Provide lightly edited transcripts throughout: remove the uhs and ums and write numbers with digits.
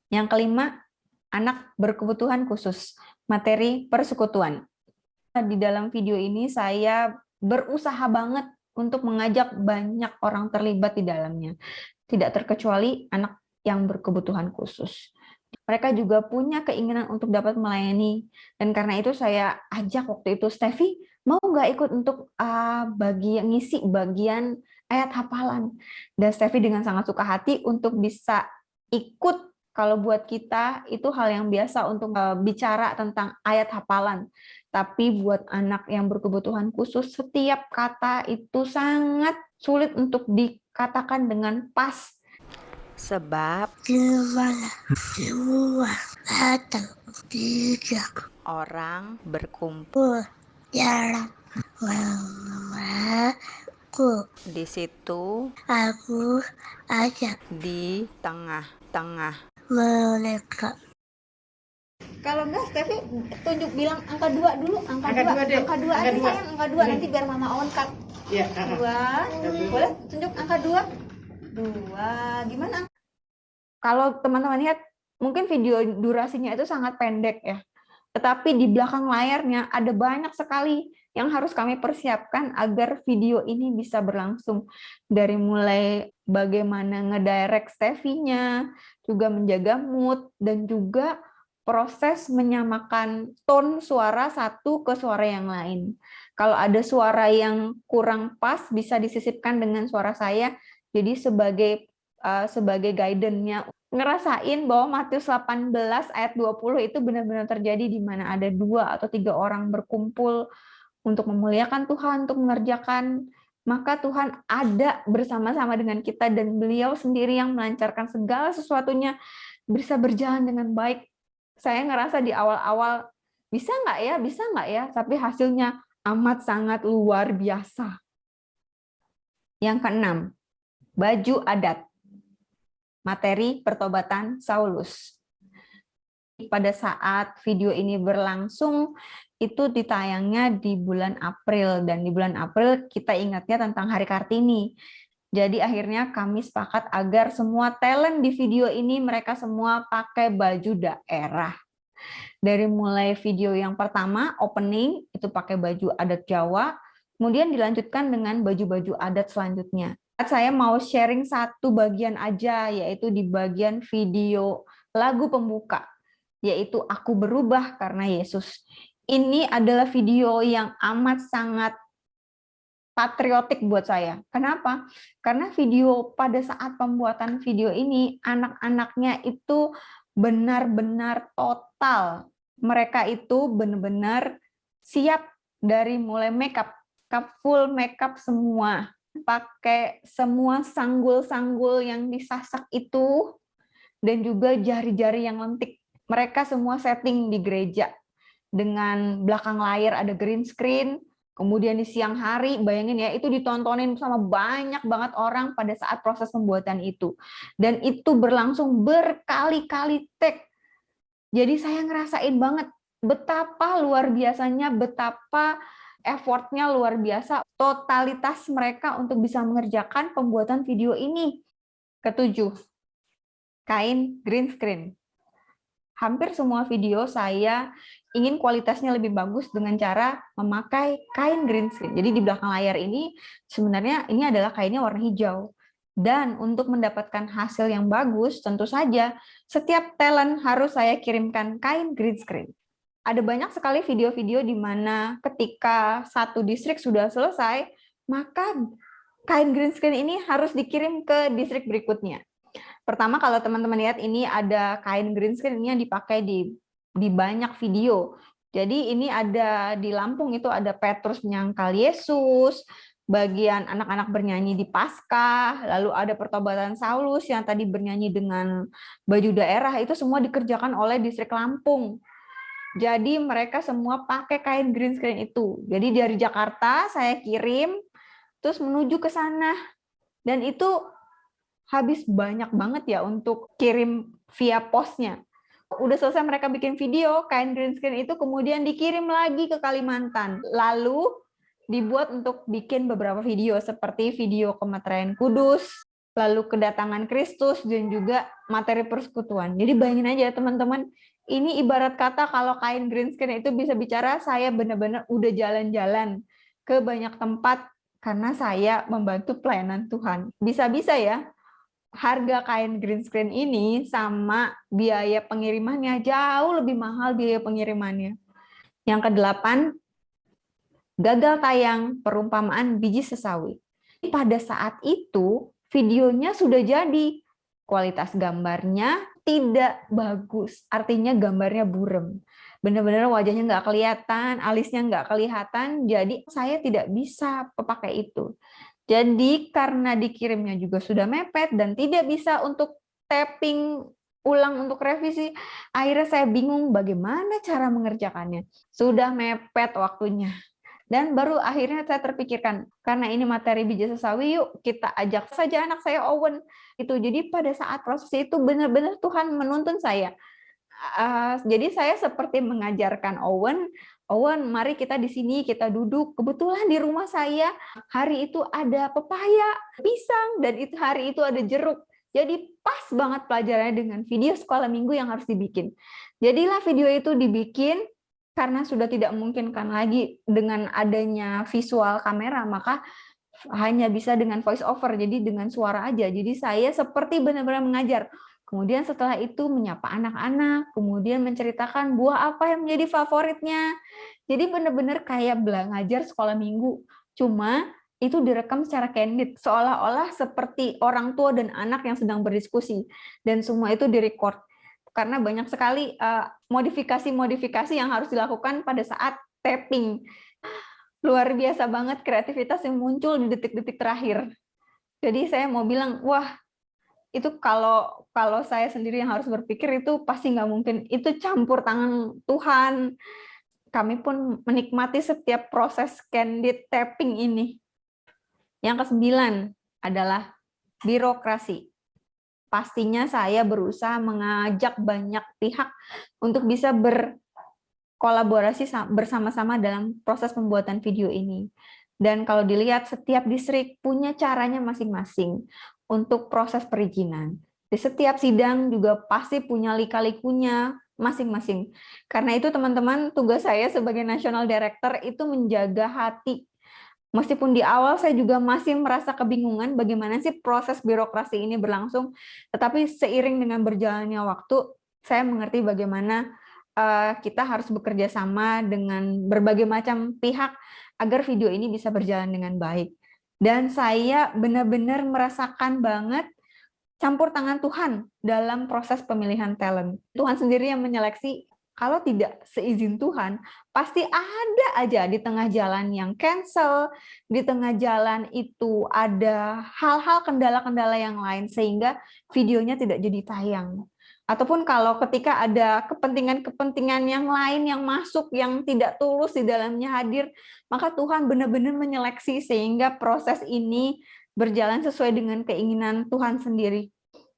Yang kelima, anak berkebutuhan khusus, materi persekutuan. Di dalam video ini saya berusaha banget untuk mengajak banyak orang terlibat di dalamnya. Tidak terkecuali anak yang berkebutuhan khusus. Mereka juga punya keinginan untuk dapat melayani. Dan karena itu saya ajak waktu itu, Steffi, mau nggak ikut untuk ngisi bagian ayat hafalan? Dan Steffi dengan sangat suka hati untuk bisa ikut. Kalau buat kita itu hal yang biasa untuk bicara tentang ayat hafalan. Tapi buat anak yang berkebutuhan khusus, setiap kata itu sangat sulit untuk dikatakan dengan pas. Sebab dua atau tiga orang berkumpul dalam namaku, di situ aku ada di tengah-tengah mereka. Kalau enggak, Steffi tunjuk bilang angka 2 dulu, angka 2 aja sayang, angka 2 nanti biar Mama on cut. Ya, 2. Boleh tunjuk angka 2? 2. Gimana? Kalau teman-teman lihat, mungkin video durasinya itu sangat pendek ya. Tetapi di belakang layarnya ada banyak sekali yang harus kami persiapkan agar video ini bisa berlangsung. Dari mulai bagaimana ngedirect Steffi-nya, juga menjaga mood, dan juga proses menyamakan tone suara satu ke suara yang lain. Kalau ada suara yang kurang pas, bisa disisipkan dengan suara saya. Jadi sebagai guidance-nya, ngerasain bahwa Matius 18 ayat 20 itu benar-benar terjadi di mana ada 2 atau 3 orang berkumpul untuk memuliakan Tuhan, untuk mengerjakan, maka Tuhan ada bersama-sama dengan kita dan Beliau sendiri yang melancarkan segala sesuatunya bisa berjalan dengan baik. Saya ngerasa di awal-awal bisa nggak ya, tapi hasilnya amat sangat luar biasa. Yang keenam, baju adat. Materi pertobatan Saulus. Pada saat video ini berlangsung, itu ditayangnya di bulan April, dan di bulan April kita ingatnya tentang Hari Kartini. Jadi akhirnya kami sepakat agar semua talent di video ini mereka semua pakai baju daerah. Dari mulai video yang pertama, opening, itu pakai baju adat Jawa, kemudian dilanjutkan dengan baju-baju adat selanjutnya. Saya mau sharing satu bagian aja, yaitu di bagian video lagu pembuka, yaitu Aku Berubah Karena Yesus. Ini adalah video yang amat sangat patriotik buat saya. Kenapa? Karena video pada saat pembuatan video ini, anak-anaknya itu benar-benar total. Mereka itu benar-benar siap dari mulai makeup, full makeup semua. Pakai semua sanggul-sanggul yang disasak itu, dan juga jari-jari yang lentik. Mereka semua setting di gereja. Dengan belakang layar ada green screen, kemudian di siang hari, bayangin ya, itu ditontonin sama banyak banget orang pada saat proses pembuatan itu. Dan itu berlangsung berkali-kali take. Jadi saya ngerasain banget betapa luar biasanya, betapa effortnya luar biasa, totalitas mereka untuk bisa mengerjakan pembuatan video ini. Ketujuh, kain green screen. Hampir semua video saya ingin kualitasnya lebih bagus dengan cara memakai kain green screen. Jadi di belakang layar ini sebenarnya ini adalah kainnya warna hijau. Dan untuk mendapatkan hasil yang bagus, tentu saja setiap talent harus saya kirimkan kain green screen. Ada banyak sekali video-video di mana ketika satu distrik sudah selesai, maka kain green screen ini harus dikirim ke distrik berikutnya. Pertama, kalau teman-teman lihat ini ada kain green screen ini yang dipakai di banyak video. Jadi ini ada di Lampung itu ada Petrus menyangkal Yesus, bagian anak-anak bernyanyi di Paskah, lalu ada pertobatan Saulus yang tadi bernyanyi dengan baju daerah, itu semua dikerjakan oleh distrik Lampung. Jadi mereka semua pakai kain green screen itu. Jadi dari Jakarta saya kirim, terus menuju ke sana. Dan itu habis banyak banget ya untuk kirim via posnya. Udah selesai mereka bikin video, kain green screen itu kemudian dikirim lagi ke Kalimantan. Lalu dibuat untuk bikin beberapa video seperti video Kemeteraian Kudus, lalu kedatangan Kristus, dan juga materi persekutuan. Jadi bayangin aja teman-teman, ini ibarat kata kalau kain green screen itu bisa bicara, saya benar-benar udah jalan-jalan ke banyak tempat karena saya membantu pelayanan Tuhan. Bisa-bisa ya, harga kain green screen ini sama biaya pengirimannya jauh lebih mahal biaya pengirimannya. Yang kedelapan, gagal tayang perumpamaan biji sesawi. Pada saat itu, videonya sudah jadi. Kualitas gambarnya tidak bagus, artinya gambarnya burem. Benar-benar wajahnya nggak kelihatan, alisnya nggak kelihatan, jadi saya tidak bisa pakai itu. Jadi karena dikirimnya juga sudah mepet dan tidak bisa untuk tapping ulang untuk revisi, akhirnya saya bingung bagaimana cara mengerjakannya. Sudah mepet waktunya. Dan baru akhirnya saya terpikirkan, karena ini materi biji sesawi, yuk kita ajak saja anak saya Owen. Jadi pada saat proses itu benar-benar Tuhan menuntun saya. Jadi saya seperti mengajarkan Owen, mari kita di sini, kita duduk. Kebetulan di rumah saya hari itu ada pepaya, pisang, dan hari itu ada jeruk. Jadi pas banget pelajarannya dengan video sekolah minggu yang harus dibikin. Jadilah video itu dibikin, karena sudah tidak memungkinkan lagi dengan adanya visual kamera, maka hanya bisa dengan voice over, jadi dengan suara aja. Jadi saya seperti benar-benar mengajar. Kemudian setelah itu menyapa anak-anak, kemudian menceritakan buah apa yang menjadi favoritnya. Jadi benar-benar kayak belajar sekolah minggu. Cuma itu direkam secara candid, seolah-olah seperti orang tua dan anak yang sedang berdiskusi. Dan semua itu direcord. Karena banyak sekali modifikasi-modifikasi yang harus dilakukan pada saat tapping. Luar biasa banget kreativitas yang muncul di detik-detik terakhir. Jadi saya mau bilang, wah, itu kalau saya sendiri yang harus berpikir itu pasti nggak mungkin. Itu campur tangan Tuhan. Kami pun menikmati setiap proses candid tapping ini. Yang ke-9 adalah birokrasi. Pastinya saya berusaha mengajak banyak pihak untuk bisa berkolaborasi bersama-sama dalam proses pembuatan video ini. Dan kalau dilihat, setiap distrik punya caranya masing-masing untuk proses perizinan. Di setiap sidang juga pasti punya lika-likunya masing-masing. Karena itu teman-teman, tugas saya sebagai National Director itu menjaga hati. Meskipun di awal saya juga masih merasa kebingungan bagaimana sih proses birokrasi ini berlangsung, tetapi seiring dengan berjalannya waktu, saya mengerti bagaimana kita harus bekerja sama dengan berbagai macam pihak agar video ini bisa berjalan dengan baik. Dan saya benar-benar merasakan banget campur tangan Tuhan dalam proses pemilihan talent. Tuhan sendiri yang menyeleksi. Kalau tidak seizin Tuhan, pasti ada aja di tengah jalan yang cancel, di tengah jalan itu ada hal-hal kendala-kendala yang lain, sehingga videonya tidak jadi tayang. Ataupun kalau ketika ada kepentingan-kepentingan yang lain yang masuk, yang tidak tulus di dalamnya hadir, maka Tuhan benar-benar menyeleksi sehingga proses ini berjalan sesuai dengan keinginan Tuhan sendiri.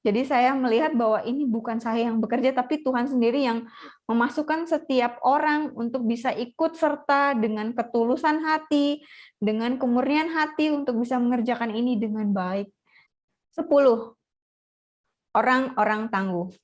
Jadi saya melihat bahwa ini bukan saya yang bekerja, tapi Tuhan sendiri yang memasukkan setiap orang untuk bisa ikut serta dengan ketulusan hati, dengan kemurnian hati untuk bisa mengerjakan ini dengan baik. 10. Orang-orang tangguh.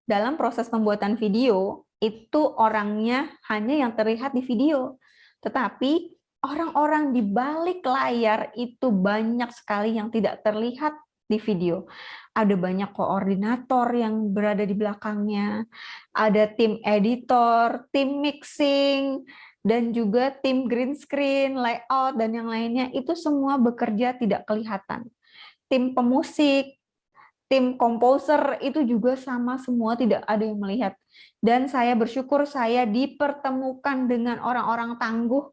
Dalam proses pembuatan video, itu orangnya hanya yang terlihat di video. Tetapi orang-orang di balik layar itu banyak sekali yang tidak terlihat di video. Ada banyak koordinator yang berada di belakangnya, ada tim editor, tim mixing, dan juga tim green screen, layout, dan yang lainnya. Itu semua bekerja tidak kelihatan. Tim pemusik, tim komposer itu juga sama semua, tidak ada yang melihat. Dan saya bersyukur saya dipertemukan dengan orang-orang tangguh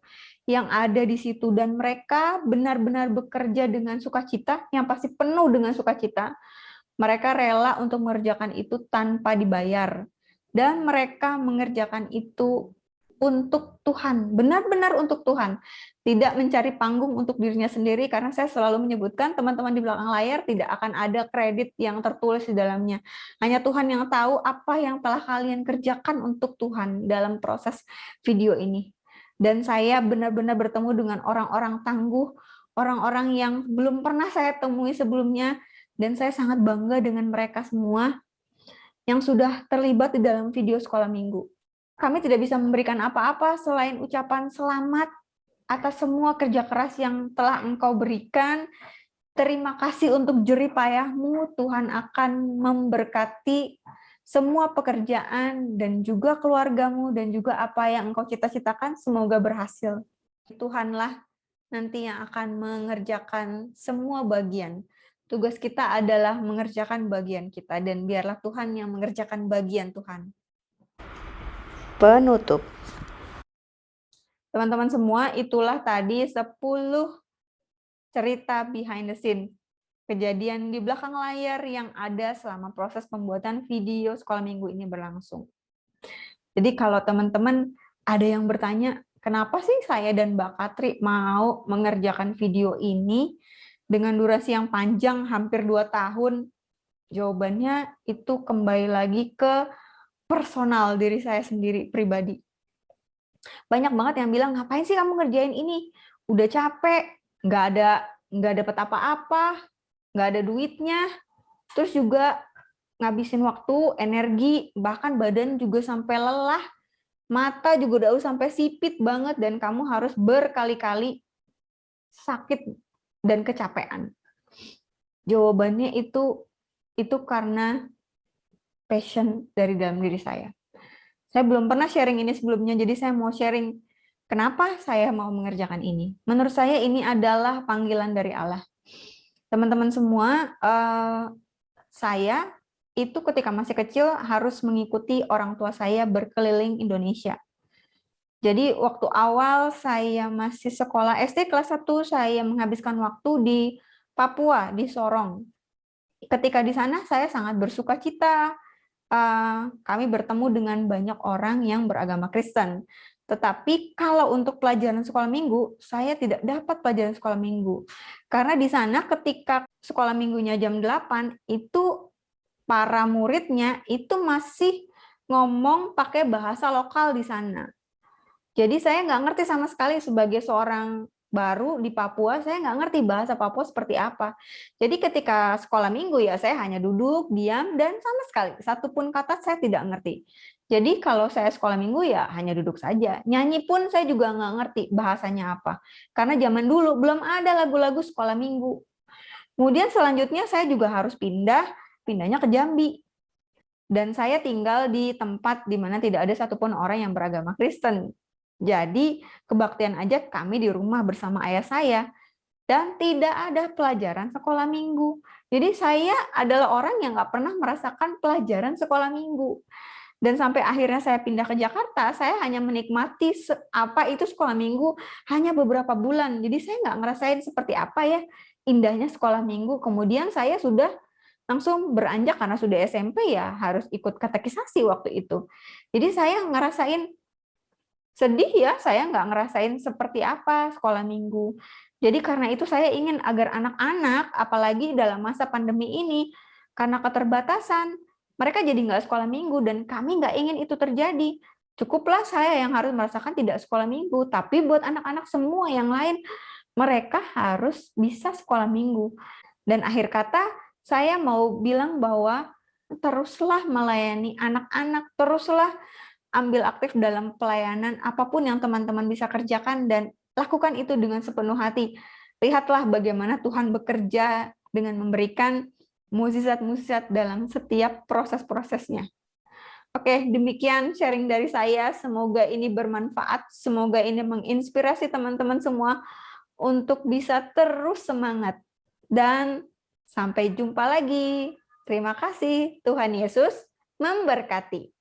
yang ada di situ, dan mereka benar-benar bekerja dengan sukacita, yang pasti penuh dengan sukacita. Mereka rela untuk mengerjakan itu tanpa dibayar, dan mereka mengerjakan itu untuk Tuhan, benar-benar untuk Tuhan, tidak mencari panggung untuk dirinya sendiri, karena saya selalu menyebutkan teman-teman di belakang layar tidak akan ada kredit yang tertulis di dalamnya. Hanya Tuhan yang tahu apa yang telah kalian kerjakan untuk Tuhan dalam proses video ini. Dan saya benar-benar bertemu dengan orang-orang tangguh, orang-orang yang belum pernah saya temui sebelumnya, dan saya sangat bangga dengan mereka semua yang sudah terlibat di dalam video sekolah minggu. Kami tidak bisa memberikan apa-apa selain ucapan selamat atas semua kerja keras yang telah Engkau berikan. Terima kasih untuk jerih payahmu, Tuhan akan memberkati semua pekerjaan dan juga keluargamu dan juga apa yang Engkau cita-citakan semoga berhasil. Tuhanlah nanti yang akan mengerjakan semua bagian. Tugas kita adalah mengerjakan bagian kita, dan biarlah Tuhan yang mengerjakan bagian Tuhan. Penutup. Teman-teman semua, itulah tadi 10 cerita behind the scene. Kejadian di belakang layar yang ada selama proses pembuatan video sekolah minggu ini berlangsung. Jadi kalau teman-teman ada yang bertanya, kenapa sih saya dan Mbak Katri mau mengerjakan video ini dengan durasi yang panjang, hampir 2 tahun? Jawabannya itu kembali lagi ke personal diri saya sendiri, pribadi. Banyak banget yang bilang, ngapain sih kamu ngerjain ini? Udah capek, nggak dapat apa-apa, nggak ada duitnya, terus juga ngabisin waktu, energi, bahkan badan juga sampai lelah, mata juga udah sampai sipit banget, dan kamu harus berkali-kali sakit dan kecapean. Jawabannya itu karena passion dari dalam diri saya. Saya belum pernah sharing ini sebelumnya, jadi saya mau sharing kenapa saya mau mengerjakan ini. Menurut saya ini adalah panggilan dari Allah. Teman-teman semua, saya itu ketika masih kecil harus mengikuti orang tua saya berkeliling Indonesia. Jadi waktu awal saya masih sekolah SD kelas 1, saya menghabiskan waktu di Papua, di Sorong. Ketika di sana saya sangat bersuka cita. Kami bertemu dengan banyak orang yang beragama Kristen. Tetapi kalau untuk pelajaran sekolah minggu, saya tidak dapat pelajaran sekolah minggu. Karena di sana ketika sekolah minggunya jam 8, itu para muridnya itu masih ngomong pakai bahasa lokal di sana. Jadi saya nggak ngerti sama sekali sebagai seorang baru di Papua, saya nggak ngerti bahasa Papua seperti apa. Jadi ketika sekolah minggu ya saya hanya duduk, diam, dan sama sekali satu pun kata saya tidak ngerti. Jadi kalau saya sekolah minggu ya hanya duduk saja. Nyanyi pun saya juga nggak ngerti bahasanya apa. Karena zaman dulu belum ada lagu-lagu sekolah minggu. Kemudian selanjutnya saya juga harus pindahnya ke Jambi. Dan saya tinggal di tempat di mana tidak ada satupun orang yang beragama Kristen. Jadi kebaktian aja kami di rumah bersama ayah saya. Dan tidak ada pelajaran sekolah minggu. Jadi saya adalah orang yang nggak pernah merasakan pelajaran sekolah minggu. Dan sampai akhirnya saya pindah ke Jakarta, saya hanya menikmati apa itu sekolah minggu hanya beberapa bulan. Jadi saya nggak ngerasain seperti apa ya indahnya sekolah minggu. Kemudian saya sudah langsung beranjak karena sudah SMP ya harus ikut katekisasi waktu itu. Jadi saya ngerasain sedih ya, saya nggak ngerasain seperti apa sekolah minggu. Jadi karena itu saya ingin agar anak-anak, apalagi dalam masa pandemi ini, karena keterbatasan, mereka jadi nggak sekolah minggu, dan kami nggak ingin itu terjadi. Cukuplah saya yang harus merasakan tidak sekolah minggu, tapi buat anak-anak semua yang lain, mereka harus bisa sekolah minggu. Dan akhir kata, saya mau bilang bahwa teruslah melayani anak-anak, teruslah ambil aktif dalam pelayanan, apapun yang teman-teman bisa kerjakan, dan lakukan itu dengan sepenuh hati. Lihatlah bagaimana Tuhan bekerja dengan memberikan mukjizat-mukjizat dalam setiap proses-prosesnya. Oke, demikian sharing dari saya. Semoga ini bermanfaat, semoga ini menginspirasi teman-teman semua untuk bisa terus semangat. Dan sampai jumpa lagi. Terima kasih. Tuhan Yesus memberkati.